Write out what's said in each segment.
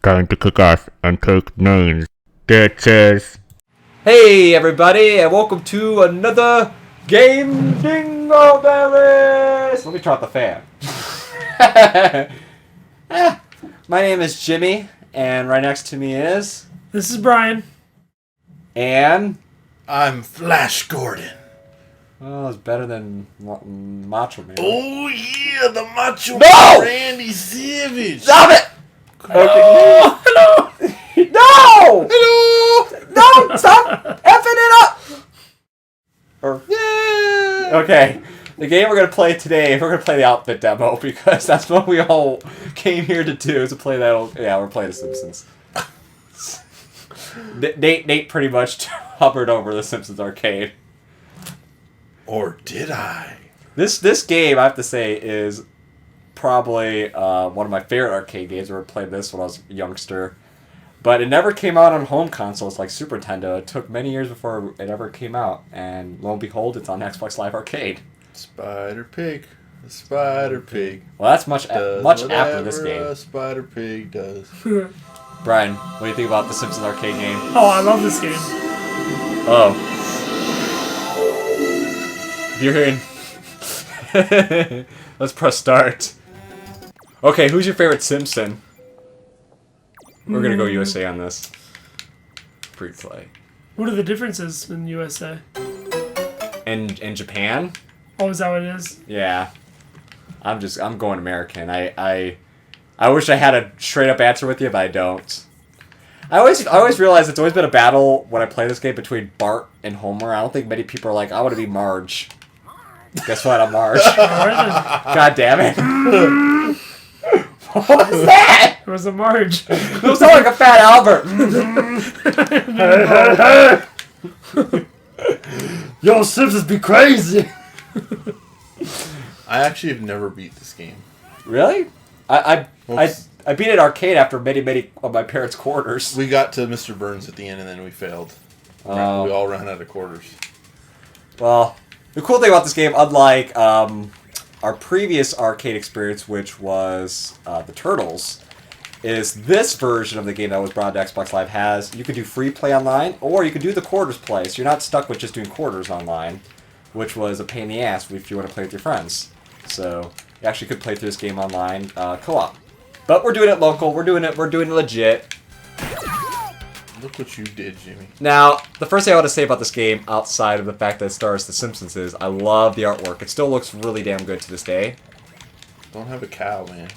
Time to kick ass and take names. Bitches. Hey everybody, and welcome to another game Dingleberries! Let me turn off the fan. My name is Jimmy, and right next to me is... This is Brian. And... I'm Flash Gordon. Oh, it's better than Macho Man. Oh yeah, the Macho No! Man Randy Savage. Stop it! Oh, hello! No! Hello. No! Stop effing it up! Or, Yeah. okay, the game we're going to play today, we're going to play the outfit demo because that's what we all came here to do, is to play that old... Yeah, we're playing The Simpsons. Nate pretty much hovered over The Simpsons arcade. Or did I? This game, I have to say, is probably one of my favorite arcade games. I played this when I was a youngster. But it never came out on home consoles like Super Nintendo. It took many years before it ever came out. And lo and behold, it's on Xbox Live Arcade. Spider Pig. The Spider Pig. Well, that's much Does after this whatever game. a Spider Pig does. Brian, what do you think about the Simpsons arcade game? Oh, I love this game. Oh. You're hearing... Let's press start. Okay, who's your favorite Simpson? We're gonna go USA on this. Free play. What are the differences in USA? And in Japan? Oh, is that what it is? Yeah. I'm going American. I wish I had a straight up answer with you, but I don't. I always realize it's always been a battle when I play this game between Bart and Homer. I don't think many people are like, I want to be Marge. Guess what? I'm Marge. Alright God damn it. What was that? It was a Marge. It was like a fat Albert. Yo, Simpsons be crazy. I actually have never beat this game. Really? I Oops. beat it arcade after many of my parents' quarters. We got to Mr. Burns at the end and then we failed. We all ran out of quarters. Well, the cool thing about this game, unlike our previous arcade experience, which was the Turtles, is this version of the game that was brought to Xbox Live has, you could do free play online, or you could do the quarters play, so you're not stuck with just doing quarters online, which was a pain in the ass if you want to play with your friends. So you actually could play through this game online co-op. But we're doing it local, we're doing it legit. Look what you did, Jimmy. Now, the first thing I want to say about this game, outside of the fact that it stars The Simpsons, is I love the artwork. It still looks really damn good to this day. Don't have a cow, man.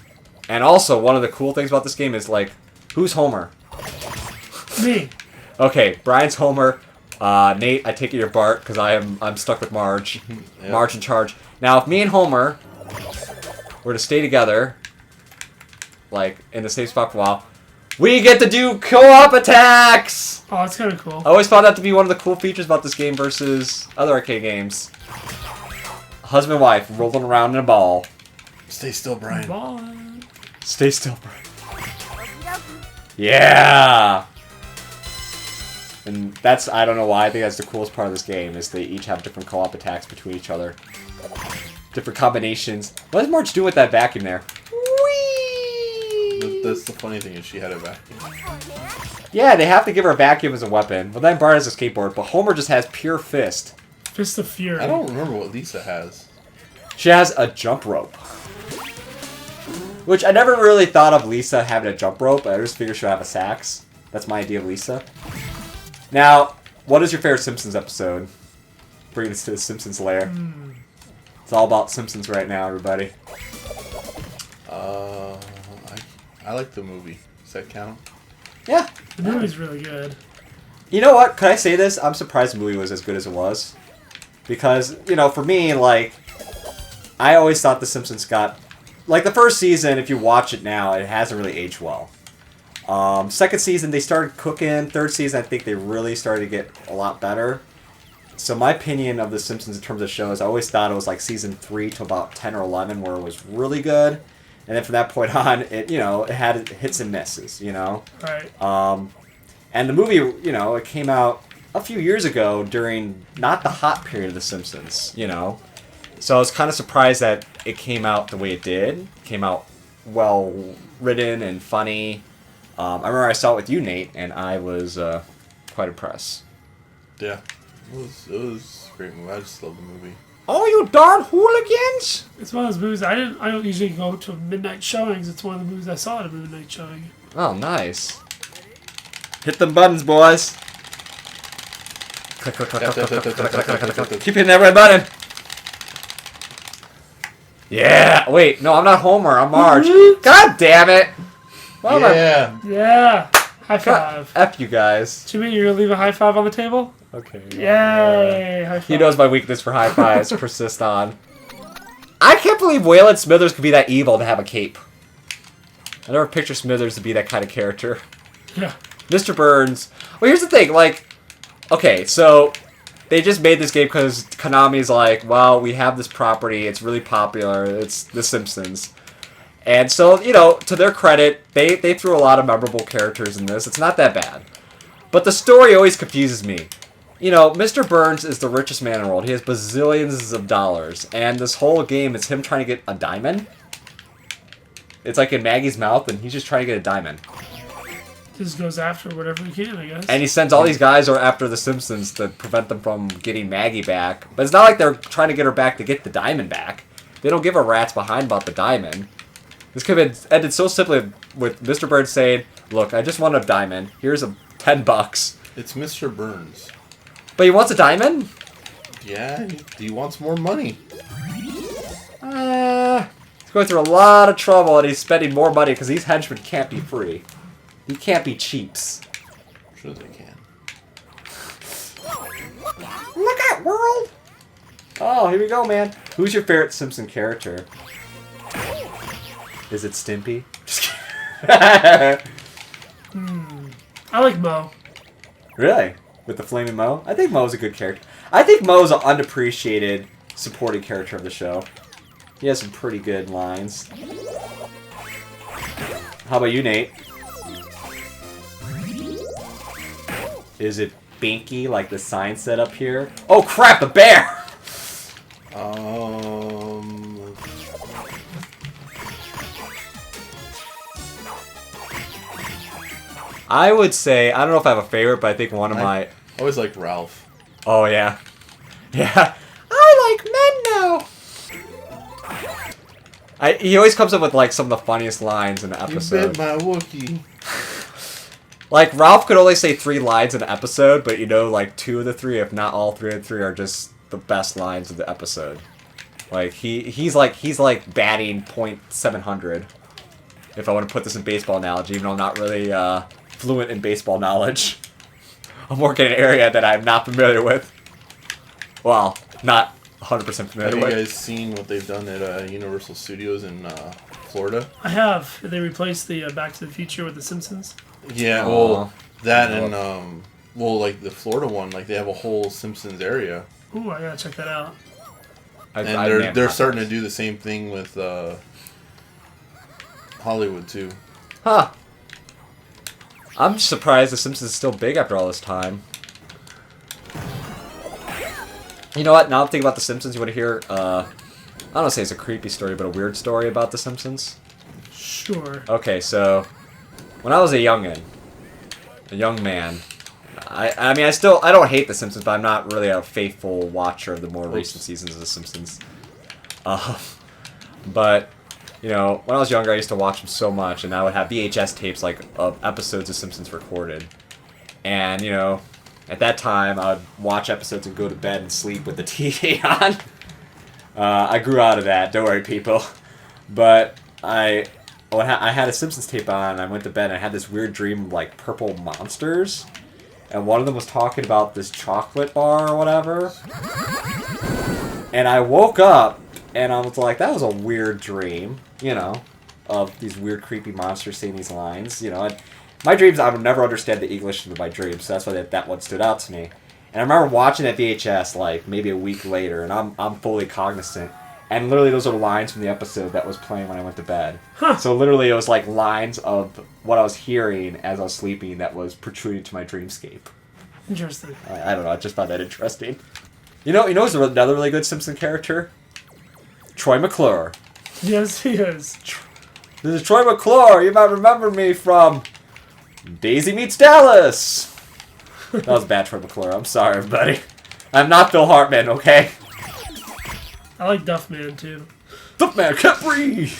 And also, one of the cool things about this game is, like, who's Homer? Me. Okay, Brian's Homer. Nate, I take it you're Bart, because I'm stuck with Marge. Yep. Marge in charge. Now, if me and Homer were to stay together, like, in the same spot for a while, we get to do co-op attacks! Oh, that's kind of cool. I always found that to be one of the cool features about this game versus other arcade games. Husband and wife rolling around in a ball. Stay still, Brian. Bye. Stay still, Brian. Yeah! And that's, I don't know why, I think that's the coolest part of this game, is they each have different co-op attacks between each other. Different combinations. What is Marge doing with that vacuum there? That's the funny thing is she had a vacuum. Yeah, they have to give her a vacuum as a weapon. Well, then Bart has a skateboard, but Homer just has pure fist. Fist of Fury. I don't remember what Lisa has. She has a jump rope. Which I never really thought of Lisa having a jump rope, but I just figured she'll have a sax. That's my idea of Lisa. Now, what is your favorite Simpsons episode? Bringing us to the Simpsons lair. It's all about Simpsons right now, everybody. I like the movie. Does that count? Yeah. The movie's really good. You know what? Could I say this? I'm surprised the movie was as good as it was. Because, you know, for me, like, I always thought The Simpsons got... Like, the first season, if you watch it now, it hasn't really aged well. Second season, they started cooking. Third season, I think they really started to get a lot better. So my opinion of The Simpsons in terms of shows, I always thought it was like season 3 to about 10 or 11 where it was really good. And then from that point on, it had hits and misses, you know? Right. And the movie, you know, it came out a few years ago during not the hot period of The Simpsons, you know? So I was kind of surprised that it came out the way it did. It came out well written and funny. I remember I saw it with you, Nate, and I was quite impressed. Yeah. It was a great movie. I just love the movie. Oh, you darn hooligans! It's one of those movies I don't usually go to midnight showings. It's one of the movies I saw at a midnight showing. Oh, nice. Hit them buttons, boys. Click, click, click, click, click, click, click, click, click, click, click. Keep hitting that red button. Yeah. Wait, no, I'm not Homer. I'm Marge. God damn it. Why am I... Yeah. Yeah. High five. F you guys. Jimmy, you're gonna leave a high five on the table? Okay. Yay! High five. He knows my weakness for high fives. Persist on. I can't believe Waylon Smithers could be that evil to have a cape. I never picture Smithers to be that kind of character. Yeah. Mr. Burns. Well, here's the thing. Like, okay, so they just made this game because Konami's like, well, we have this property. It's really popular. It's The Simpsons. And so, you know, to their credit, they threw a lot of memorable characters in this. It's not that bad. But the story always confuses me. You know, Mr. Burns is the richest man in the world. He has bazillions of dollars. And this whole game is him trying to get a diamond. It's like in Maggie's mouth, and he's just trying to get a diamond. Just goes after whatever he can, I guess. And he sends all these guys after the Simpsons to prevent them from getting Maggie back. But it's not like they're trying to get her back to get the diamond back. They don't give a rat's behind about the diamond. This could have ended so simply with Mr. Burns saying, look, I just want a diamond. Here's $10. It's Mr. Burns. But he wants a diamond? Yeah, he wants more money. He's going through a lot of trouble and he's spending more money because these henchmen can't be free. He can't be cheaps. Sure they can. Look out, world! Oh, here we go, man. Who's your favorite Simpson character? Is it Stimpy? Just kidding. I like Mo. Really? With the Flaming Mo? I think Mo's a good character. I think Mo's an unappreciated supporting character of the show. He has some pretty good lines. How about you, Nate? Is it Binky, like the sign set up here? Oh crap, the bear! I would say, I don't know if I have a favorite, but I think one of my... I always like Ralph. Oh, yeah. Yeah. I like men now! He always comes up with, like, some of the funniest lines in the episode. You bit my Wookiee. Like, Ralph could only say 3 lines in an episode, but you know, like, 2 of the 3, if not all 3 of the 3, are just the best lines of the episode. Like, he's like batting .700. If I want to put this in baseball analogy, even though I'm not really fluent in baseball knowledge. I'm working in an area that I'm not familiar with. Well, not 100% familiar Have with. you guys seen what they've done at Universal Studios in Florida? I have. They replaced the Back to the Future with the Simpsons. Yeah, well, that and well, like the Florida one, like they have a whole Simpsons area. Ooh, I gotta check that out. And they're starting to do the same thing with Hollywood too. Huh. I'm surprised The Simpsons is still big after all this time. You know what? Now I'm thinking about The Simpsons. You want to hear, I don't want to say it's a creepy story, but a weird story about The Simpsons? Sure. Okay, so when I was a young man, I mean, I don't hate The Simpsons, but I'm not really a faithful watcher of the more recent seasons of The Simpsons. But, you know, when I was younger, I used to watch them so much, and I would have VHS tapes, like, of episodes of Simpsons recorded. And, you know, at that time, I would watch episodes and go to bed and sleep with the TV on. I grew out of that, don't worry, people. But I had a Simpsons tape on, and I went to bed, and I had this weird dream of, like, purple monsters. And one of them was talking about this chocolate bar or whatever. And I woke up, and I was like, that was a weird dream, you know, of these weird, creepy monsters saying these lines, you know. And my dreams, I would never understand the English of my dreams, so that's why that one stood out to me. And I remember watching that VHS, like, maybe a week later, and I'm fully cognizant. And literally those are lines from the episode that was playing when I went to bed. Huh. So literally it was like lines of what I was hearing as I was sleeping that was protruding to my dreamscape. Interesting. I don't know, I just found that interesting. You know who's another really good Simpson character? Troy McClure. Yes, he is. This is Troy McClure. You might remember me from Daisy meets Dallas. That was bad for McClure. I'm sorry, everybody. I'm not Phil Hartman, okay? I like Duffman too. Duffman can't breathe.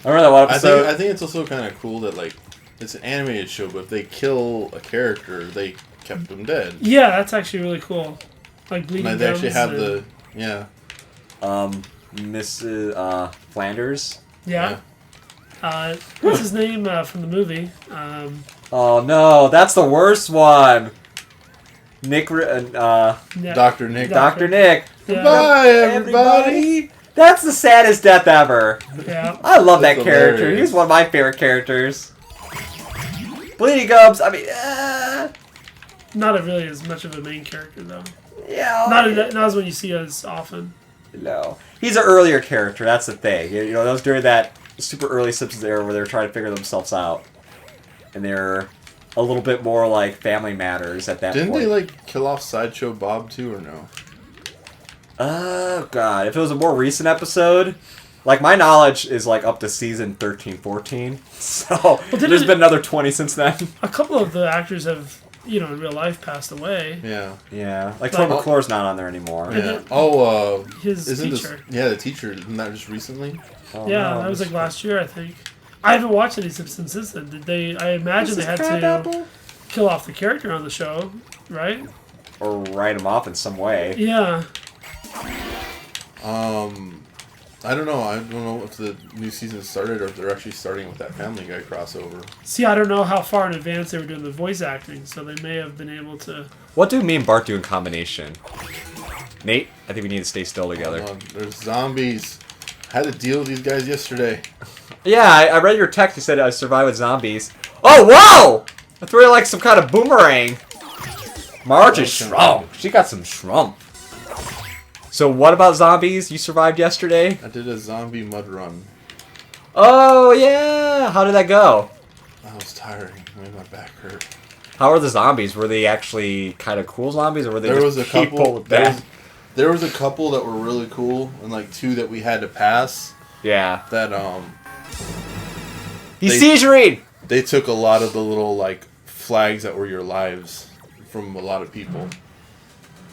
I remember that one episode. I think it's also kind of cool that like it's an animated show, but if they kill a character, they kept them dead. Yeah, that's actually really cool. Like bleeding Like, they gums actually have and- Mrs. Flanders. Yeah. What's his name from the movie? Oh no, that's the worst one. Nick, Yeah. Dr. Nick. Dr. Nick. Yeah. Bye, everybody. That's the saddest death ever. Yeah. I love that That's character. hilarious. He's one of my favorite characters. Bleeding Gums. I mean, Not really as much of a main character though. yeah. Not as when you see as often. No, he's an earlier character. That's the thing. You know, that was during that super early Simpsons era where they were trying to figure themselves out, and they're a little bit more like Family Matters at that Didn't point. they like kill off Sideshow Bob too, or no? Oh god, if it was a more recent episode, like my knowledge is like up to season 13, 14. So there's been another 20 since then. A couple of the actors have, in real life passed away. Yeah. Yeah, like Troy McClure's not on there anymore. Yeah. Oh, His isn't teacher. the teacher? Isn't that just recently? Oh, Yeah, no, that was this- like last year, I think. I haven't watched any Simpsons since then. Did they? I imagine they had to kill off the character on the show, right? or write him off in some way. Yeah. I don't know. I don't know if the new season started or if they're actually starting with that Family Guy crossover. See, I don't know how far in advance they were doing the voice acting, so they may have been able to. What do me and Bart do in combination? Nate, I think we need to stay still together. Hold on. There's zombies. I had to deal with these guys yesterday. Yeah, I read your text. You said I survived with zombies. Oh, whoa! I threw her like some kind of boomerang. Marge is shrunk. She got some shrump. So what about zombies? You survived yesterday? I did a zombie mud run. Oh, yeah. How did that go? That was tiring. It made my back hurt. How are the zombies? Were they actually kind of cool zombies, or were they There just was a people couple. with bad? There was a couple that were really cool, and like two that we had to pass. Yeah. That He's They- seizuring! they took a lot of the little like flags that were your lives from a lot of people.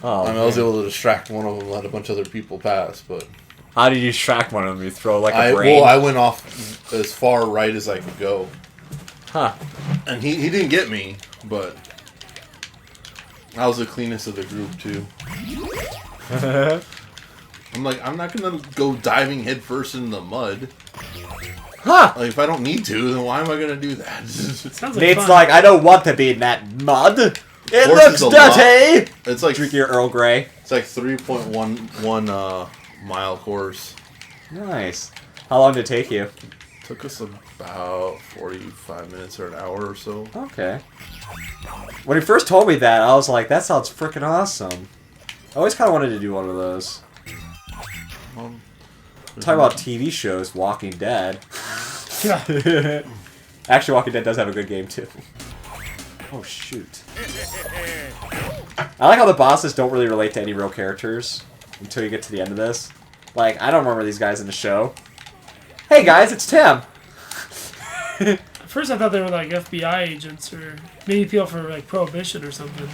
Oh, I was man. able to distract one of them, and let a bunch of other people pass, but How did you track one of them? You throw like a brain? well, I went off as far right as I could go, Huh. and he didn't get me, but I was the cleanest of the group too. I'm like, I'm not gonna go diving headfirst in the mud. Huh. Like, if I don't need to, then why am I gonna do that? Sounds like Nate's fun. like, I don't want to be in that mud. It Horses looks a lot. dirty! It's like Drink your Earl Grey. it's like 3.11 mile course. Nice. How long did it take you? Took us about 45 minutes or an hour or so. Okay. When he first told me that, I was like, that sounds freaking awesome. I always kind of wanted to do one of those. Talk about TV shows, Walking Dead. Yeah. Actually, Walking Dead does have a good game, too. Oh, shoot. I like how the bosses don't really relate to any real characters until you get to the end of this. Like, I don't remember these guys in the show. Hey, guys, it's Tim. At first, I thought they were like FBI agents or maybe people for like prohibition or something.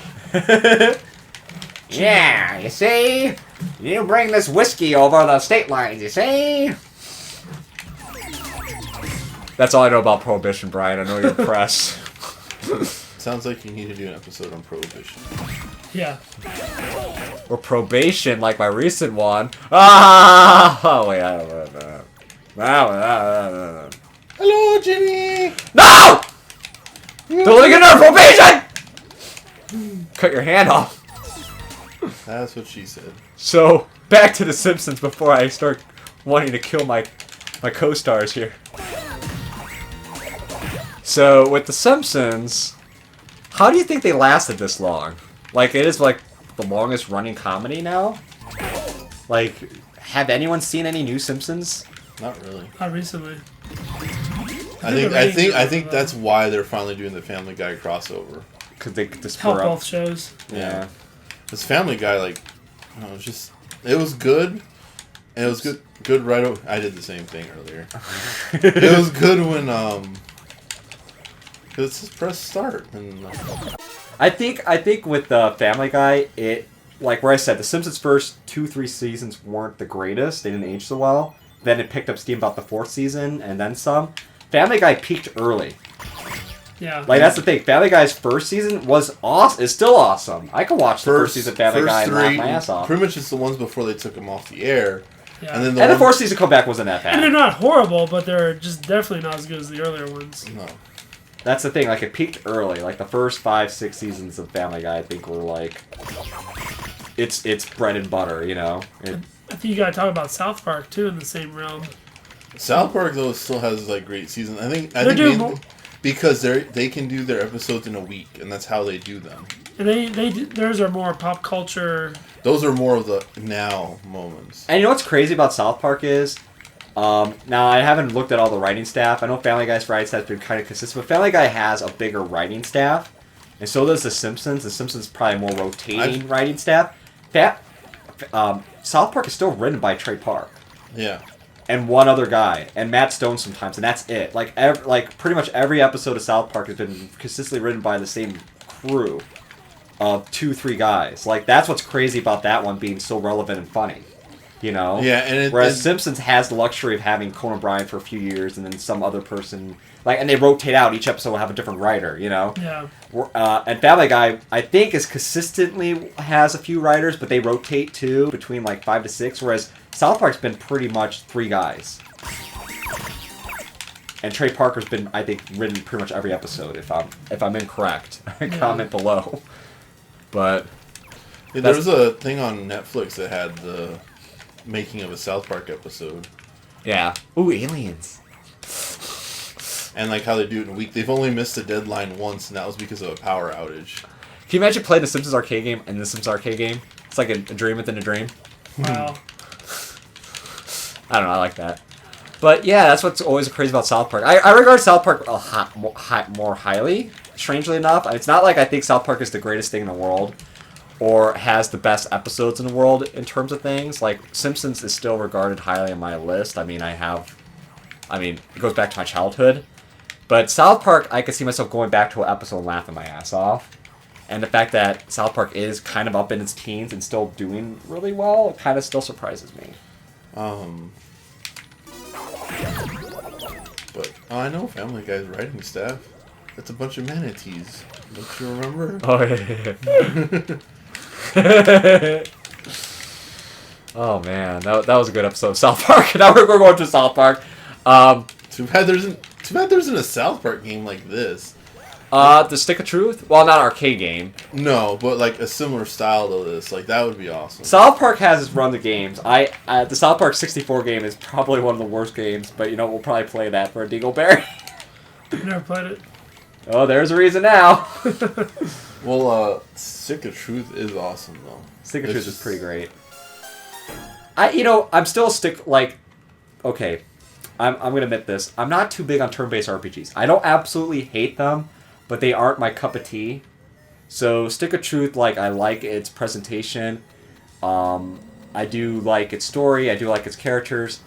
Yeah, you see? You bring this whiskey over the state lines, you see? That's all I know about Prohibition, Brian. I know you're press. Sounds like you need to do an episode on prohibition. Yeah. Or probation, like my recent one. Ah! Oh, wait, I don't know. Hello, Jimmy. No! Don't let me get another probation! Cut your hand off. That's what she said. So, back to The Simpsons before I start wanting to kill my co-stars here. So, with The Simpsons, how do you think they lasted this long? Like, it is like the longest running comedy now? Like, have anyone seen any new Simpsons? Not really. Not recently. I think that's why they're finally doing the Family Guy crossover. Because they could just Help spur up. both shows. Yeah. This Family Guy, like, I don't know, it was good. And it was good right away. I did the same thing earlier. It was good when Because just press start. And I think with Family Guy, it like where I said, the Simpsons first 2-3 seasons weren't the greatest. They didn't age so well. Then it picked up steam about the 4th season and then some. Family Guy peaked early. Yeah. Like that's the thing. Family Guy's first season was awesome. Is still awesome. I could watch the first season of Family Guy and laugh my ass off. Pretty much just the ones before they took them off the air. Yeah. And then the 4th season comeback wasn't that And they're bad. not horrible, but they're just definitely not as good as the earlier ones. No. That's the thing. Like it peaked early. Like the first 5-6 seasons of Family Guy, I think were like, it's bread and butter. You know. I think you gotta talk about South Park too in the same realm. South Park though still has like great seasons. I think doing because they can do their episodes in a week, and that's how they do them. And theirs are more pop culture. Those are more of the now moments. And you know what's crazy about South Park is, now I haven't looked at all the writing staff. I know Family Guy's writing staff has been kind of consistent, but Family Guy has a bigger writing staff, and so does The Simpsons. The Simpsons probably more rotating writing staff. South Park is still written by Trey Park. Yeah. And one other guy, and Matt Stone sometimes, and that's it. Like pretty much every episode of South Park has been consistently written by the same crew of 2-3 guys. Like that's what's crazy about that one being so relevant and funny, you know. Yeah, and whereas Simpsons has the luxury of having Conan O'Brien for a few years, and then some other person, like, and they rotate out. Each episode will have a different writer, you know. Yeah. And Family Guy, I think, is consistently has a few writers, but they rotate too between like 5 to 6, whereas South Park's been pretty much 3 guys. And Trey Parker's been, I think, written pretty much every episode. If I'm incorrect, comment below. But yeah, there was a thing on Netflix that had the making of a South Park episode. Yeah. Ooh, aliens. And like how they do it in a week. They've only missed a deadline once, and that was because of a power outage. Can you imagine playing the Simpsons arcade game and the Simpsons arcade game? It's like a dream within a dream. Wow. I don't know. I like that. But yeah, that's what's always crazy about South Park. I regard South Park more highly, strangely enough. It's not like I think South Park is the greatest thing in the world or has the best episodes in the world in terms of things. Like, Simpsons is still regarded highly on my list. I mean, it goes back to my childhood. But South Park, I could see myself going back to an episode and laughing my ass off. And the fact that South Park is kind of up in its teens and still doing really well, it kind of still surprises me. But I know Family Guy's writing staff. It's a bunch of manatees. Don't you remember? Oh, yeah. Oh, man. That was a good episode of South Park. Now we're going to South Park. Too bad there isn't a South Park game like this. The Stick of Truth? Well, not an arcade game. No, but like a similar style to this. Like, that would be awesome. South Park has its run the games. The South Park 64 game is probably one of the worst games, but you know, we'll probably play that for a Dingleberry. Never played it. Oh, there's a reason now. Well, Stick of Truth is awesome, though. Stick of Truth is pretty great. I'm still okay, I'm going to admit this. I'm not too big on turn-based RPGs. I don't absolutely hate them, but they aren't my cup of tea. So Stick of Truth, I like its presentation. I do like its story. I do like its characters.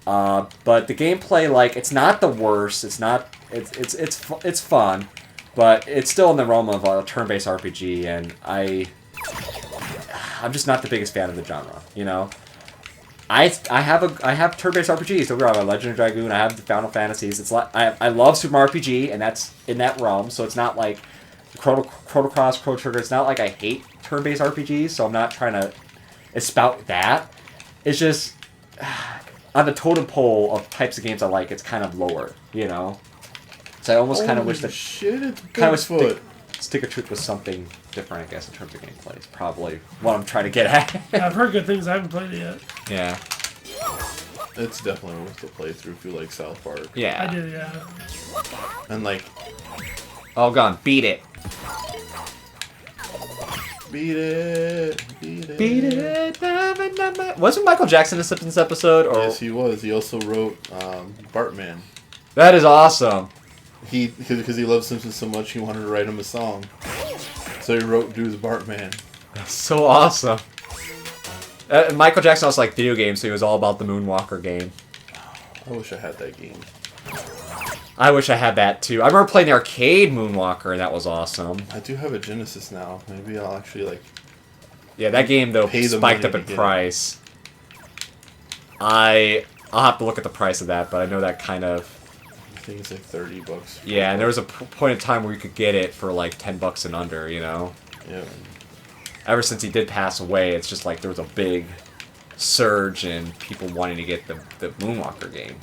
But the gameplay, it's not the worst. It's not. It's fun, but it's still in the realm of a turn-based RPG, and I'm just not the biggest fan of the genre. You know. I have turn-based RPGs. Don't get me wrong, I have Legend of Dragoon. I have the Final Fantasies. It's I love Super Mario RPG, and that's in that realm. So it's not like Chrono Cross, Chrono Trigger. It's not like I hate turn-based RPGs. So I'm not trying to espout that. It's just on the totem pole of types of games I like, it's kind of lower. You know. So I almost kind of wish that Stick of Truth was something different, I guess, in terms of gameplay. It's probably what I'm trying to get at. Yeah, I've heard good things. I haven't played it yet. Yeah. It's definitely worth the playthrough if you like South Park. Yeah. I do, yeah. And Oh, gone. Beat it. Beat it. Beat it. Beat it. Wasn't Michael Jackson in a Simpsons episode? Or... Yes, he was. He also wrote Bartman. That is awesome. Because he loves Simpsons so much, he wanted to write him a song. So he wrote Dude's Bartman. That's so awesome. Michael Jackson also liked video games, so he was all about the Moonwalker game. I wish I had that game. I wish I had that too. I remember playing the arcade Moonwalker, and that was awesome. I do have a Genesis now. Maybe I'll actually like. Yeah, that game though Pay the spiked money up in to get price. I'll have to look at the price of that, but I know that kind of. I think it's like $30. Yeah, and there was a point in time where you could get it for like $10 and under. You know. Yeah. Ever since he did pass away, it's just like there was a big surge in people wanting to get the Moonwalker game.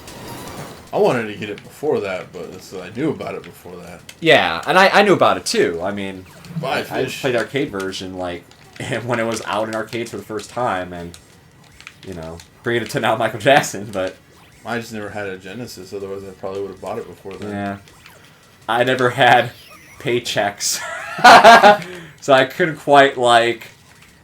I wanted to get it before that, but I knew about it before that. Yeah, and I knew about it too. I mean, I Fish. played the arcade version like when it was out in arcades for the first time, and you know, bringing it to now Michael Jackson. But I just never had a Genesis, otherwise I probably would have bought it before then. yeah, I never had paychecks, so I couldn't quite like.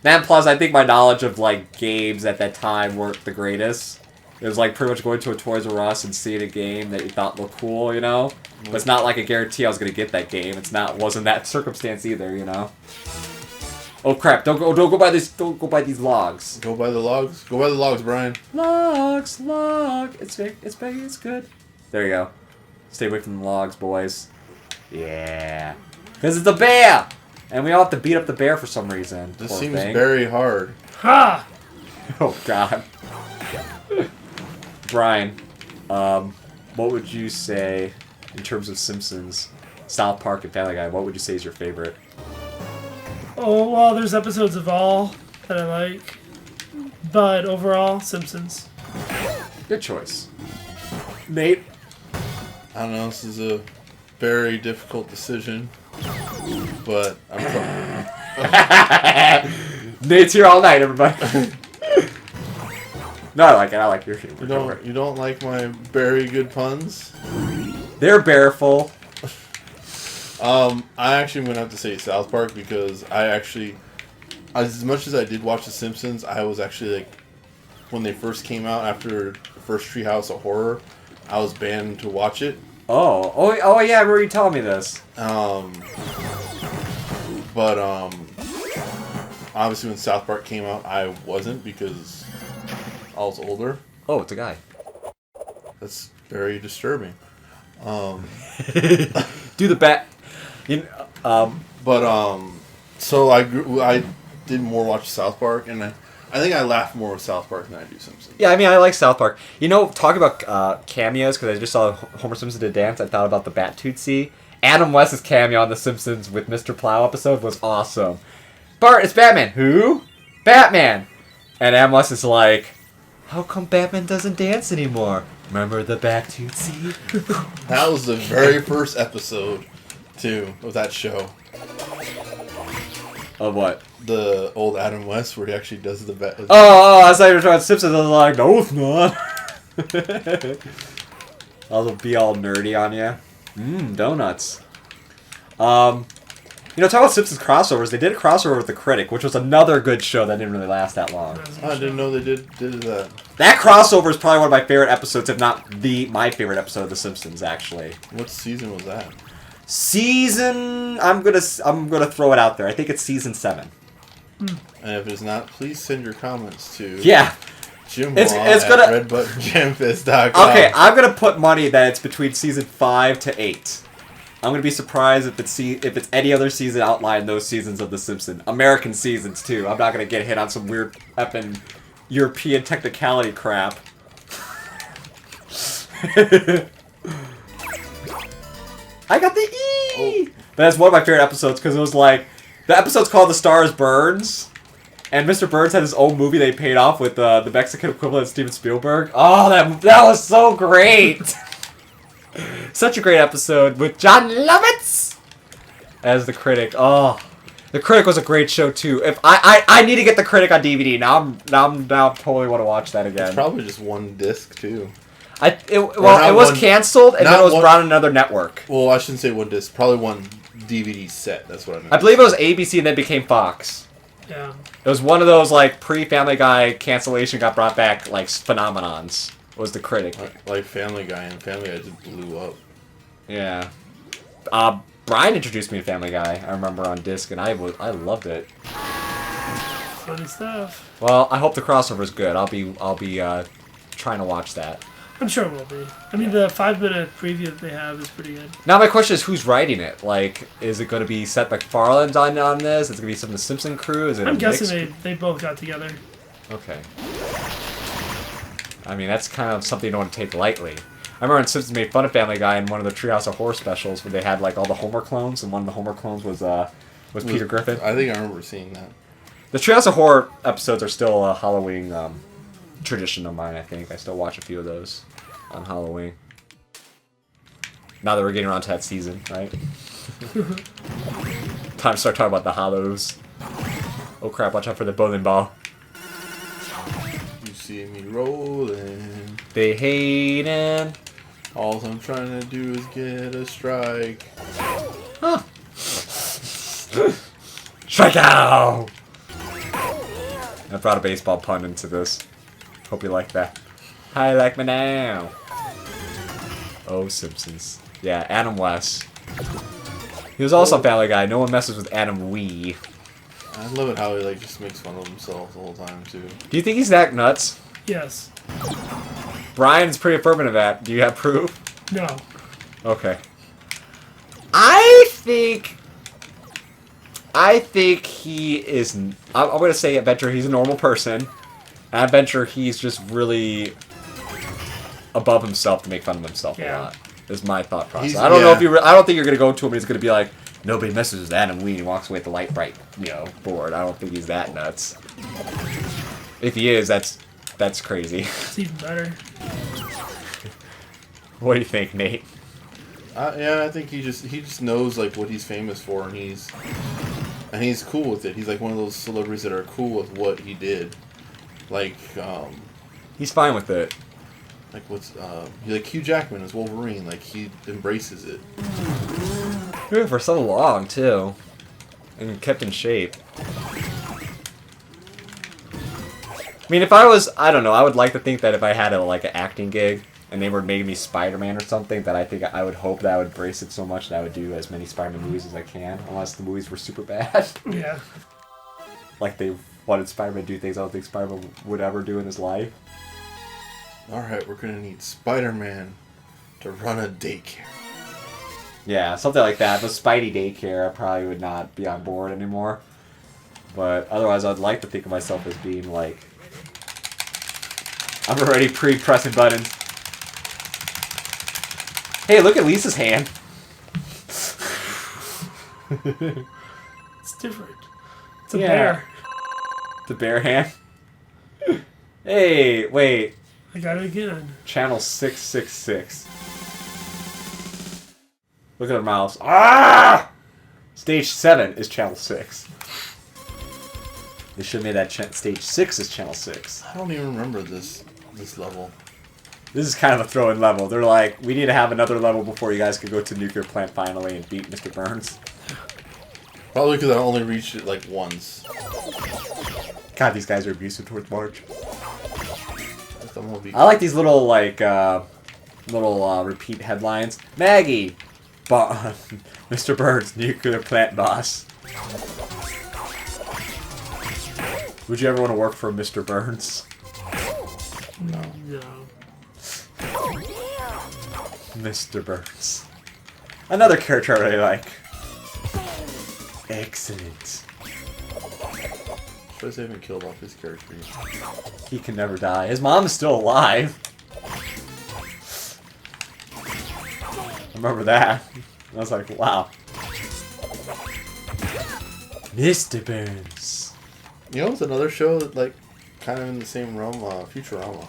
And plus, I think my knowledge of like games at that time weren't the greatest. It was like pretty much going to a Toys R Us and seeing a game that you thought looked cool, you know? But it's not like a guarantee I was going to get that game. Wasn't that circumstance either, you know? Oh crap, don't go by these logs. Go by the logs. Go by the logs, Brian. Log. It's big, it's good. There you go. Stay away from the logs, boys. Yeah. Because it's a bear! And we all have to beat up the bear for some reason. This Poor seems thing. very hard. Ha! Oh god. Brian, what would you say in terms of Simpsons, South Park, and Family Guy? What would you say is your favorite? Oh, well, there's episodes of all that I like. But overall, Simpsons. Good choice. Nate? I don't know, this is a very difficult decision. But I'm Nate's here all night, everybody. No, I like it. I like your humor. You don't like my very good puns? They're bearful. I actually am going to have to say South Park because as much as I did watch The Simpsons, I was actually like, when they first came out after the first Treehouse of Horror, I was banned to watch it. Oh yeah, I remember you telling me this. But obviously when South Park came out, I wasn't because I was older. Oh, it's a guy. That's very disturbing. Do the bat. So I did more watch South Park, and I think I laugh more with South Park than I do Simpsons. Yeah, I mean, I like South Park. You know, talking about cameos, because I just saw Homer Simpson did dance, I thought about the Bat Tootsie. Adam West's cameo on The Simpsons with Mr. Plow episode was awesome. Bart, it's Batman. Who? Batman. And Adam West is like, how come Batman doesn't dance anymore? Remember the Bat Tootsie? That was the very first episode, too, of that show. Of what? The old Adam West, where he actually does the bat. Oh, I thought you were talking Simpsons. I was like, no, it's not. I'll be all nerdy on you. Donuts. You know, talking about Simpsons crossovers, they did a crossover with The Critic, which was another good show that didn't really last that long. I didn't know they did that. That crossover is probably one of my favorite episodes, if not my favorite episode of The Simpsons, actually. What season was that? I'm gonna throw it out there. I think it's season 7. And if it's not, please send your comments to Jim it's at redbuttonjamfist.com. Okay, I'm gonna put money that it's between season 5 to 8. I'm gonna be surprised if it's any other season outlined in those seasons of The Simpsons. American seasons too. I'm not gonna get hit on some weird effing European technicality crap. I got the E! Oh. But that's one of my favorite episodes because it was like, the episode's called The Stars Burns, and Mr. Burns had his own movie they paid off with the Mexican equivalent of Steven Spielberg. Oh, that was so great! Such a great episode with John Lovitz as the Critic. Oh, The Critic was a great show too. If I need to get The Critic on DVD now. Now totally want to watch that again. It's probably just one disc too. It was canceled and then it was brought on another network. Well, I shouldn't say one disc. Probably one DVD set. That's what I meant. I believe it was ABC and then became Fox. Yeah. It was one of those like pre-Family Guy cancellation got brought back like phenomenons. Was The Critic. Like Family Guy, and Family Guy just blew up. Yeah. Brian introduced me to Family Guy. I remember on disc, and I loved it. Funny stuff. Well, I hope the crossover is good. I'll be trying to watch that. I'm sure it will be. I mean, the 5-minute preview that they have is pretty good. Now my question is, who's writing it? Like, is it going to be Seth MacFarlane on this? Is it going to be some of the Simpson crew? Is it? I'm guessing they both got together. Okay. I mean, that's kind of something you don't want to take lightly. I remember when Simpsons made fun of Family Guy in one of the Treehouse of Horror specials, where they had like all the Homer clones, and one of the Homer clones was Peter Griffin. I think I remember seeing that. The Treehouse of Horror episodes are still a Halloween tradition of mine, I think. I still watch a few of those on Halloween. Now that we're getting around to that season, right? Time to start talking about the Hollows. Oh crap, watch out for the bowling ball. You see me rolling. They hating. All I'm trying to do is get a strike. Huh. Strike out! I brought a baseball pun into this. Hope you like that. How you like me now? Oh, Simpsons. Yeah, Adam West. He was also a Family Guy. No one messes with Adam Wee. I love it how he like just makes fun of himself the whole time too. Do you think he's that nuts? Yes. Brian's pretty affirmative at. Do you have proof? No. Okay. I think he is. I'm going to say, I venture he's a normal person. I venture he's just really above himself to make fun of himself a lot. Is my thought process. I don't know if I don't think you're going to go to him and he's going to be like, nobody messes with Adam Wee and walks away with the light bright, board. I don't think he's that nuts. If he is, that's crazy. It's even better. What do you think, Nate? Yeah, I think he just knows like what he's famous for, and he's cool with it. He's like one of those celebrities that are cool with what he did. Like he's fine with it. Like like Hugh Jackman as Wolverine. Like he embraces it. Yeah, for so long too, and kept in shape. I mean, if I was, I don't know, I would like to think that if I had an acting gig and they were making me Spider-Man or something, that I would hope that I would embrace it so much that I would do as many Spider-Man movies as I can, unless the movies were super bad. Yeah. Like they wanted Spider-Man to do things I don't think Spider-Man would ever do in his life. Alright, we're gonna need Spider-Man to run a daycare. Yeah, something like that. But Spidey daycare, I probably would not be on board anymore. But otherwise, I'd like to think of myself as being like, I'm already pre-pressing buttons. Hey, look at Lisa's hand. It's different. It's a bear. The bear hand. Hey, wait. I got it again. Channel 666. Look at her mouse. Ah! Stage 7 is channel 6. They should have made that stage 6 is channel 6. I don't even remember this level. This is kind of a throw-in level. They're like, we need to have another level before you guys could go to nuclear plant finally and beat Mr. Burns. Probably because I only reached it like once. God, these guys are abusive towards Marge. I like these little repeat headlines. Maggie, Mr. Burns, nuclear plant boss. Would you ever want to work for Mr. Burns? No. Mr. Burns. Another character I really like. Excellent. Should I haven't killed off his character? He can never die. His mom is still alive. I remember that. I was like, wow. Mr. Burns. You know, it's another show that, like, kind of in the same realm, Futurama.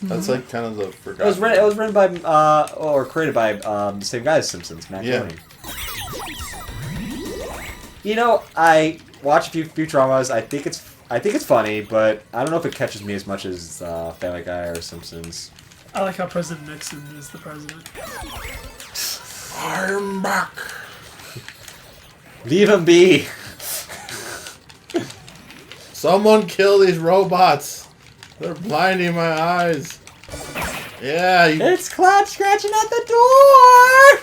That's, like, kind of the forgotten... It was written by, or created by, the same guy as Simpsons, Matt Groening. You know, I watch a few Futuramas. I think it's funny, but I don't know if it catches me as much as Family Guy or Simpsons. I like how President Nixon is the president. I'm back. Leave him be. Someone kill these robots. They're blinding my eyes. Yeah, It's Cloud scratching at the door.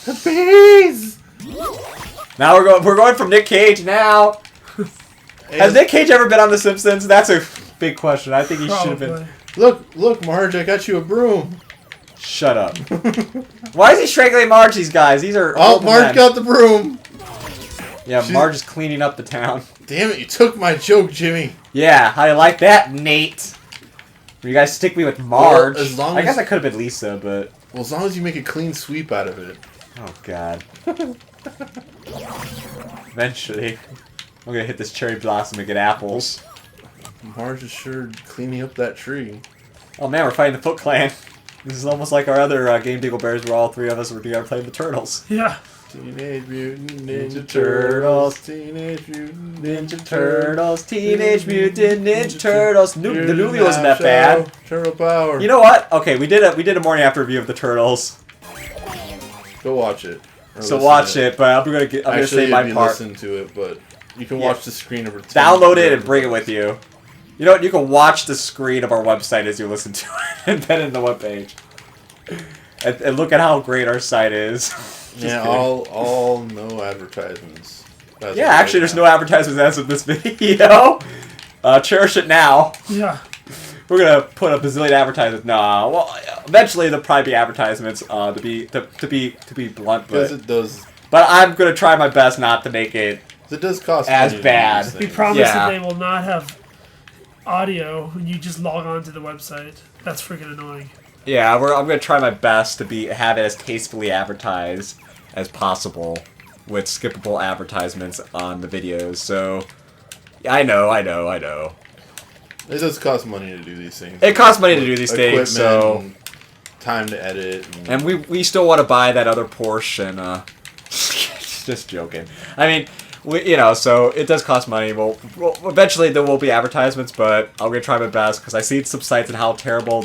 The bees. Now we're going from Nick Cage now. Has Nick Cage ever been on The Simpsons? That's a big question. I think he should have been. Look, Marge, I got you a broom. Shut up. Why is he strangling Marge, these guys? These are Oh, old Marge men. got the broom. Yeah, Marge is cleaning up the town. Damn it, you took my joke, Jimmy. Yeah, how you like that, Nate? You guys stick me with Marge. Well, as long I guess as- I could have been Lisa, but... Well, as long as you make a clean sweep out of it. Oh, God. Eventually. I'm gonna hit this cherry blossom and get apples. Marge is sure cleaning up that tree. Oh, man, we're fighting the Foot Clan. This is almost like our other game, Dingleberries, where all three of us were together playing the Turtles. Yeah. Teenage Mutant Ninja Turtles. Teenage Mutant Ninja Turtles, Teenage Mutant Ninja Turtles. The movie wasn't that bad. Turtle Power. You know what? Okay, we did a morning after review of the Turtles. Go watch it. Or So listen watch to it, but I'm gonna say my part. Listen to it, but you can Yeah. watch the screen over. Download it and bring it with you. You know what? You can watch the screen of our website as you listen to it, and then in the webpage. And look at how great our site is. Yeah, kidding. all no advertisements. That's Yeah, what actually, they there's have. no advertisements as of this video. Cherish it now. Yeah. We're gonna put a bazillion advertisements. Nah, well, eventually there'll probably be advertisements. To be blunt, Because but it does. I'm gonna try my best not to make it. It does cost As money to do bad. these We things. promise Yeah. that they will not have audio when you just log on to the website. That's freaking annoying. Yeah, I'm gonna try my best to have it as tastefully advertised as possible, with skippable advertisements on the videos. So, yeah, I know. It does cost money to do these things. It costs money to do these things, Equipment so and time to edit. and we still want to buy that other Porsche and just joking. I mean, so it does cost money. Well, eventually there will be advertisements, but I'm gonna try my best because I see some sites and how terrible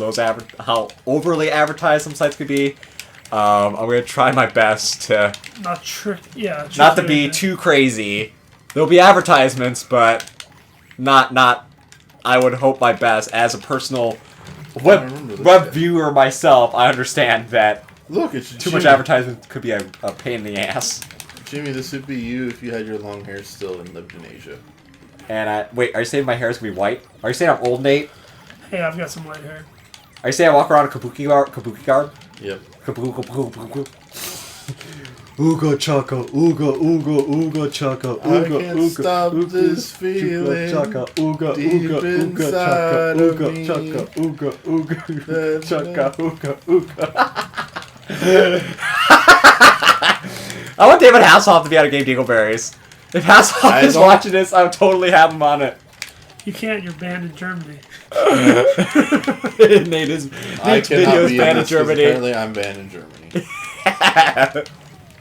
how overly advertised some sites could be. I'm gonna try my best to Not trick. Yeah. not to be too crazy. There'll be advertisements, but not. I would hope my best as a personal remember this web guy. viewer myself. I understand that Look, it's too much advertisement could be a pain in the ass. Jimmy, this would be you if you had your long hair still and lived in Asia. And wait, are you saying my hair is gonna be white? Are you saying I'm old, Nate? Hey, I've got some white hair. Are you saying I walk around in kabuki garb? Yep. Kabuki. Ooga chaka, ooga chaka, I can't stop this feeling chaka, ooga deep inside of me. ooga chaka, ooga. I want David Hasselhoff to be on a game Dingleberries. If Hasselhoff is watching this, I would totally have him on it. You can't. You're banned in Germany. Nate's videos banned in Germany. Apparently, I'm banned in Germany.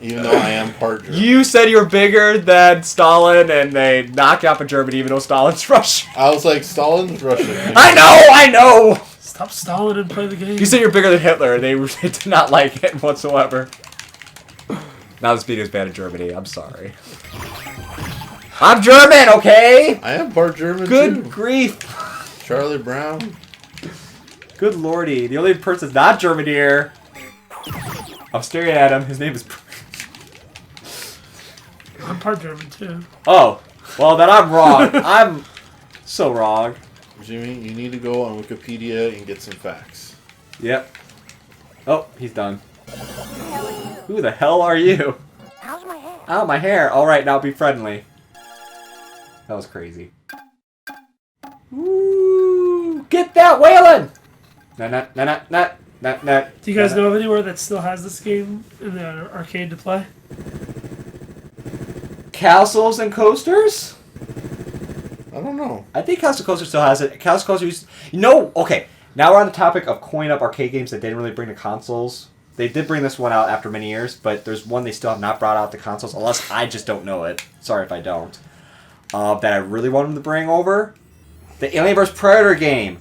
Even though I am part German. You said you're bigger than Stalin, and they knock you up in Germany, even though Stalin's Russian. I was like, Stalin's Russian. I know! Stop stalling and play the game. You said you're bigger than Hitler, and they did not like it whatsoever. Now this video's banned in Germany. I'm sorry. I'm German, okay? I am part German Good too. grief. Charlie Brown. Good lordy. The only person that's not German here. I'm staring at him. His name is... I'm part German too. Oh. Well, then I'm wrong. I'm so wrong. Jimmy, you need to go on Wikipedia and get some facts. Yep. Oh, he's done. Who the hell are you? How's my hair? Oh, my hair. All right, now be friendly. That was crazy. Ooh, get that whaling! Do you guys know of anywhere that still has this game in the arcade to play? Castles and Coasters? I don't know. I think Castle Coaster still has it. Castle Coaster used... Okay. Now we're on the topic of coin up arcade games that didn't really bring to consoles. They did bring this one out after many years, but there's one they still have not brought out to consoles, unless I just don't know it. Sorry if I don't. That I really want them to bring over. The Alien vs. Predator game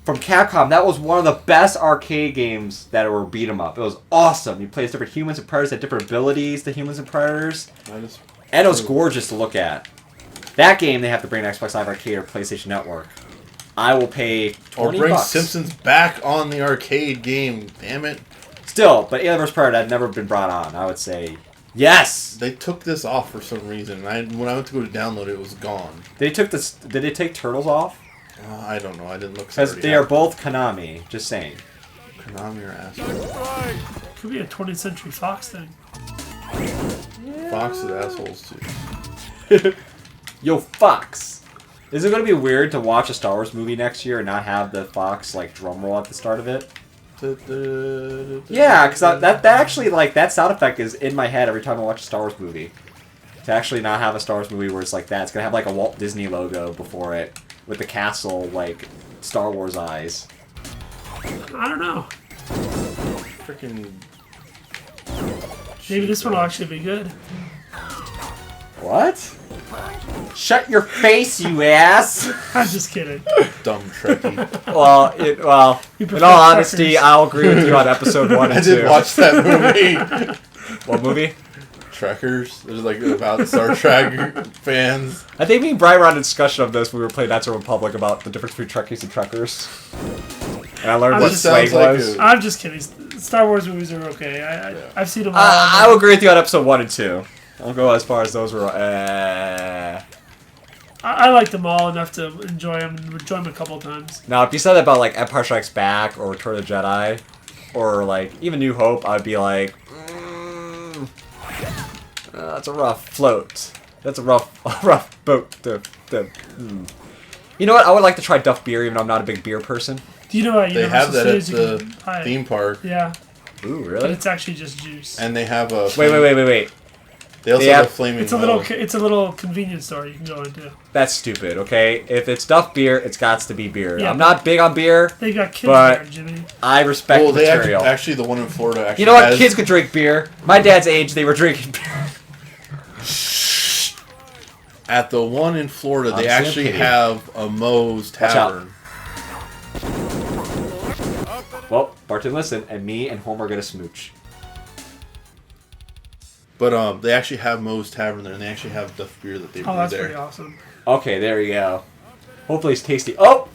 from Capcom. That was one of the best arcade games that were beat 'em up. It was awesome. You play as different humans and predators, had different abilities to humans and predators. And it was gorgeous to look at. That game they have to bring to Xbox Live Arcade or PlayStation Network. I will pay $20. Or bring Simpsons back on the arcade game. Damn it. Still, but Alien vs. Predator had never been brought on. I would say yes. They took this off for some reason. When I went to go to download it, it was gone. Did they take Turtles off? I don't know. I didn't look. Because they are both Konami. Just saying. Konami or asshole. Could be a 20th Century Fox thing. Fox is assholes too. Yo, Fox. Is it going to be weird to watch a Star Wars movie next year and not have the Fox like drum roll at the start of it? Yeah, because that actually like that sound effect is in my head every time I watch a Star Wars movie. To actually not have a Star Wars movie where it's like that, it's gonna have like a Walt Disney logo before it with the castle like Star Wars eyes. I don't know. Freaking. Maybe this one will actually be good. What? Shut your face, you ass! I'm just kidding. Dumb Trekkie. Well, in all honesty, I'll agree with you on episode 1 and 2. I did watch that movie. What movie? Trekkers. There's like about Star Trek fans. I think me and Brian were on a discussion of this when we were playing Knights of the Republic about the difference between Trekkies and Trekkers. And I learned what slang was. I'm just kidding. Star Wars movies are okay. I've seen them all. I will agree with you on episode 1 and 2. I'll go as far as those were. I liked them all enough to enjoy them a couple of times. Now, if you said that about like Empire Strikes Back or Return of the Jedi, or like even New Hope, I'd be like, that's a rough float. That's a rough boat. You know what? I would like to try Duff beer, even though I'm not a big beer person. Do you know what? They have that at the theme park. Yeah. Ooh, really? But it's actually just juice. And they have a. Wait. They also have a flaming. It's a little convenience store you can go into. That's stupid. Okay, if it's Duff beer, it's got to be beer. Yeah, I'm not big on beer. They got kids but there, Jimmy. I respect the material. Actually, the one in Florida. Actually you know what? Kids could drink beer. My dad's age, they were drinking beer. At the one in Florida, they actually have a Moe's Tavern. Well, Barton, listen, and me and Homer are gonna smooch. But they actually have Moe's Tavern there, and they actually have Duff beer that they brew that's there. pretty awesome. Okay, there you go. Hopefully it's tasty. Oh,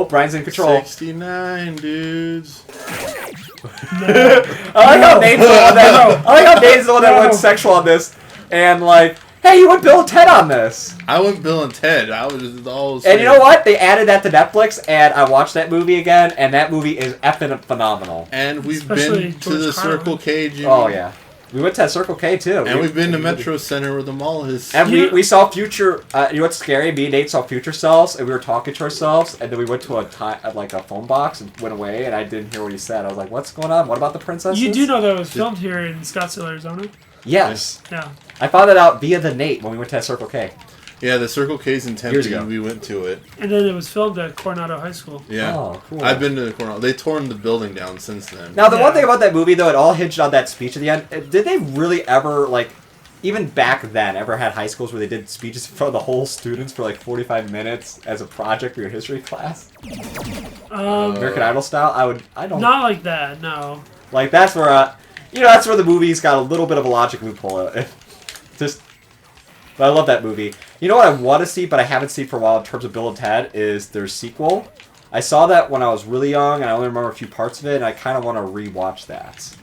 Brian's in control. 69 dudes. I like how Nate's the one that went sexual on this, and like, hey, you went Bill and Ted on this. I went Bill and Ted. I was just all. And you know what? They added that to Netflix, and I watched that movie again, and that movie is effing phenomenal. And we've Especially been to the Circle K, Jimmy. Oh yeah. We went to Circle K too. And we've been to Metro Center where the mall is. And we saw future. You know what's scary? Me and Nate saw future selves, and we were talking to ourselves, and then we went to a phone box and went away, and I didn't hear what he said. I was like, "What's going on? What about the princesses?" You do know that it was filmed here in Scottsdale, Arizona? Yes. Yeah. I found that out via the Nate when we went to Circle K. Yeah, the Circle K's in Years Tempe. ago. We went to it. And then it was filmed at Coronado High School. Yeah. Oh, cool. I've been to the Coronado. They torn the building down since then. Now, the one thing about that movie, though, it all hinged on that speech at the end. Did they really ever, like, even back then, ever had high schools where they did speeches in front of the whole students for, like, 45 minutes as a project for your history class? American Idol style? I don't... Not like that, no. Like, that's where, that's where the movie's got a little bit of a logic loophole. But I love that movie. You know what I want to see, but I haven't seen for a while in terms of Bill and Ted, is their sequel. I saw that when I was really young, and I only remember a few parts of it, and I kind of want to rewatch that.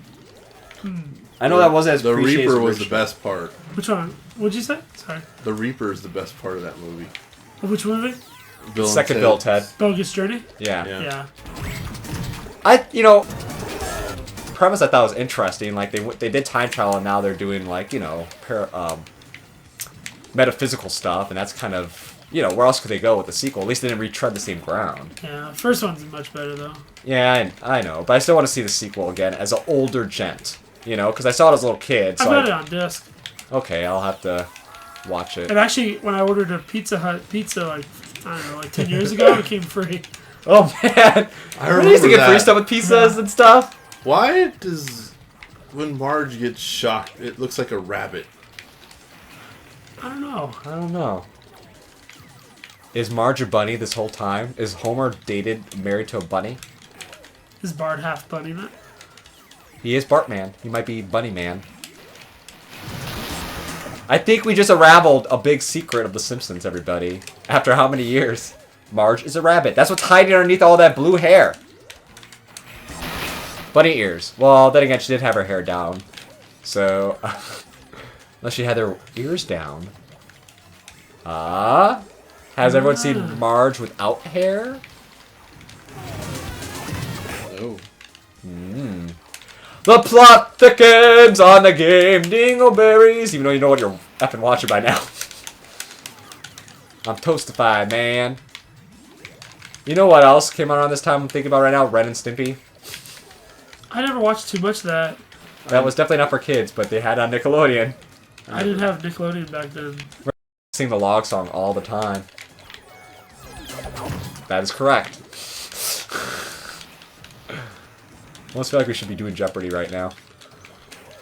I know that wasn't as The appreciated Reaper as was the original. best part. Which one? What'd you say? Sorry. The Reaper is the best part of that movie. Which movie? Bill Second and Bill Ted. Bogus Journey? Yeah. Yeah. Premise I thought was interesting. Like, they did time travel, and now they're doing, like, metaphysical stuff, and that's kind of, where else could they go with the sequel? At least they didn't retread the same ground. Yeah, first one's much better, though. Yeah, I know, but I still want to see the sequel again as an older gent, because I saw it as a little kid. So I got it on disc. Okay, I'll have to watch it. And actually, when I ordered a Pizza Hut pizza, like 10 years ago, it came free. Oh, man. I remember We used to get that. free stuff with pizzas and stuff. Why does... When Marge gets shocked, it looks like a rabbit? I don't know. Is Marge a bunny this whole time? Is Homer married to a bunny? Is Bart half bunny, man? He is Bartman. He might be Bunny Man. I think we just unraveled a big secret of The Simpsons, everybody. After how many years? Marge is a rabbit. That's what's hiding underneath all that blue hair. Bunny ears. Well, then again, she did have her hair down. So, unless she had her ears down. Has everyone seen Marge without hair? Oh. The plot thickens on the game Dingleberries. Even though you know what you're effing watching by now. I'm toastified, man. You know what else came out around this time I'm thinking about right now? Ren and Stimpy. I never watched too much of that. That was definitely not for kids, but they had on Nickelodeon. I didn't have Nickelodeon back then. Sing the log song all the time. That is correct. I almost feel like we should be doing Jeopardy right now.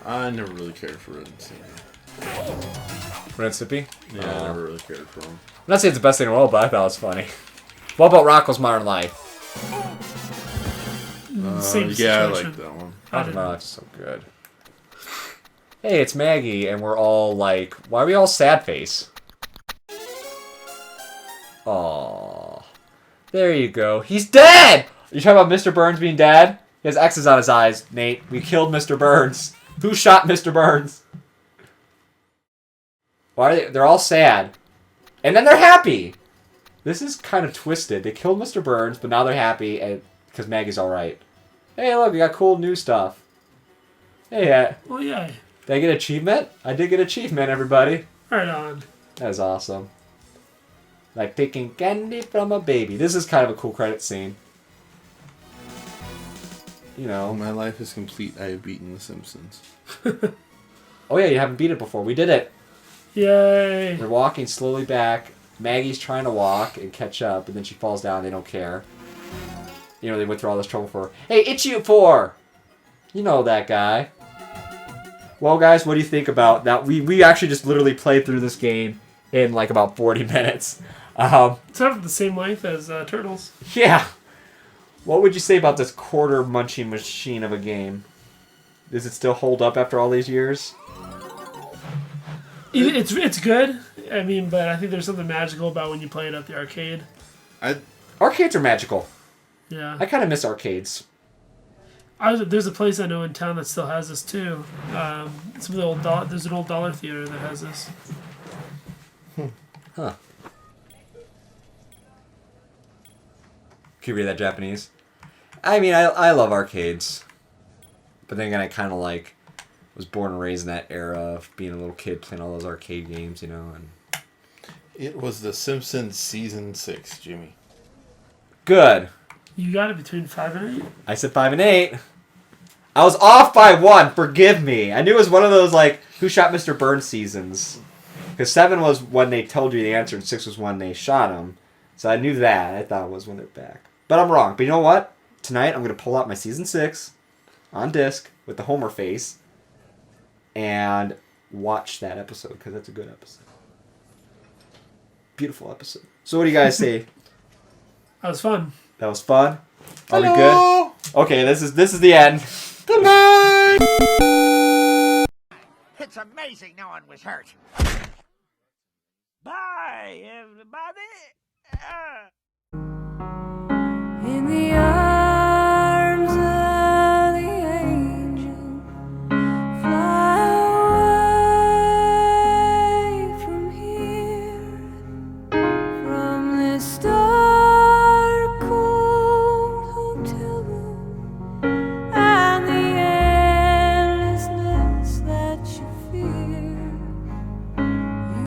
I never really cared for Ren and Stimpy. Ren and Stimpy? Yeah, I never really cared for them. I'm not saying it's the best thing in the world, but I thought it was funny. What about Rocko's Modern Life? Same Yeah, I situation. like that one. Modern Life's so good. Hey, it's Maggie, and we're all like, why are we all sad face? Aww. There you go. He's dead! Are you talking about Mr. Burns being dead? He has X's on his eyes, Nate. We killed Mr. Burns. Who shot Mr. Burns? Why are they? They're all sad. And then they're happy. This is kind of twisted. They killed Mr. Burns, but now they're happy because Maggie's alright. Hey, look, we got cool new stuff. Hey, Well, yeah. did I get achievement? I did get achievement, everybody. Right on. That is awesome. Like taking candy from a baby. This is kind of a cool credit scene. You know. My life is complete. I have beaten The Simpsons. Oh yeah, you haven't beat it before. We did it. Yay. They're walking slowly back. Maggie's trying to walk and catch up, and then she falls down. They don't care. You know, they went through all this trouble for her. Hey, Itchy You 4! You know that guy. Well, guys, what do you think about that? We actually just literally played through this game in like about 40 minutes. It's about the same length as Turtles. Yeah. What would you say about this quarter munching machine of a game? Does it still hold up after all these years? It's good. I mean, but I think there's something magical about when you play it at the arcade. Arcades are magical. Yeah. I kind of miss arcades. There's a place I know in town that still has this too. Some of the old there's an old dollar theater that has this. Huh. Can you read that Japanese? I mean, I love arcades. But then again, I kind of like was born and raised in that era of being a little kid playing all those arcade games, you know. And It was The Simpsons Season 6, Jimmy. good. You got it between 5 and 8? I said 5 and 8. I was off by 1. Forgive me. I knew it was one of those, like, Who Shot Mr. Burns seasons. Because 7 was when they told you the answer, and 6 was when they shot him. So I knew that. I thought it was when they're back. But I'm wrong. But you know what? Tonight, I'm going to pull out my Season 6 on disc with the Homer face and watch that episode, because that's a good episode. Beautiful episode. So what do you guys say? That was fun. That was fun? Are we Hello. good? Okay, this is the end. Good night! It's amazing no one was hurt. Bye, everybody.